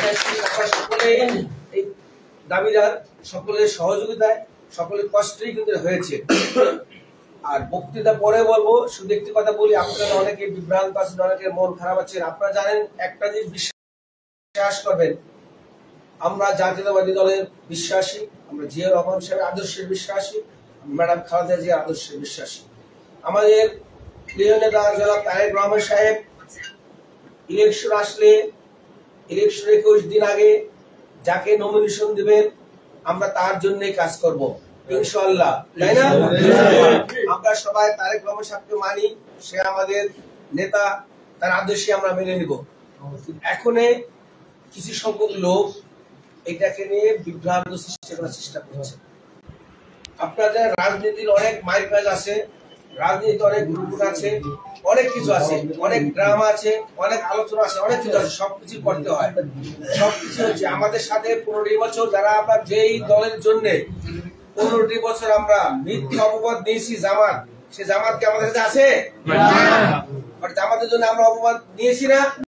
সকলে এই দাবিদার সকলের সহযোগিতায় সকলের কষ্টেই কিন্তু হয়েছে। আর বক্তৃতা পরে বলবো, শুধু একটি কথা বলি, আপনারা অনেকে বিভ্রান্ত আছেন, অনেকের মন খারাপ আছে। আপনারা জানেন একটা জিনিস বিশ্বাস করবেন, আমরা জাতীয়তাবাদী দলের বিশ্বাসী, আমরা জিয়াউর রহমান সাহেবের আদর্শের বিশ্বাসী, ম্যাডাম খালেদা জিয়ার আদর্শের বিশ্বাসী। আমাদের প্রিয় নেতা জনাব তারেক রহমান সাহেব ইলেকশন আসলে ইলেকশন 21 দিন আগে যাকে নমিনেশন দিবেন আমরা তার জন্যই কাজ করব ইনশাআল্লাহ, তাই না? আমরা সবাই তারেক রহমান সাহেবকে মানি, সে আমাদের নেতা, তার আদর্শে আমরা মেনে নিব। এখন কিছু সংখ্যক লোক এটাকে নিয়ে বিভ্রান্ত সৃষ্টি করার চেষ্টা করছে। আপনাদের রাজনীতির অনেক মাইর কাজ আছে, রাজনীতি অনেক গ্রুপ আছে, অনেক কিছু আছে, অনেক ড্রামা আছে, অনেক আলোচনা আছে, অনেক কিছু আছে, সবকিছু করতে হয়। সবকিছু হচ্ছে আমাদের সাথে 15 বছর যারা আমরা যেই দলের জন্য 15 বছর আমরা মিথ্যা অপবাদ নিয়েছি, জামাত, সে জামাত কি আমাদের কাছে আছে? জামাতের জন্য আমরা অপবাদ নিয়েছি না?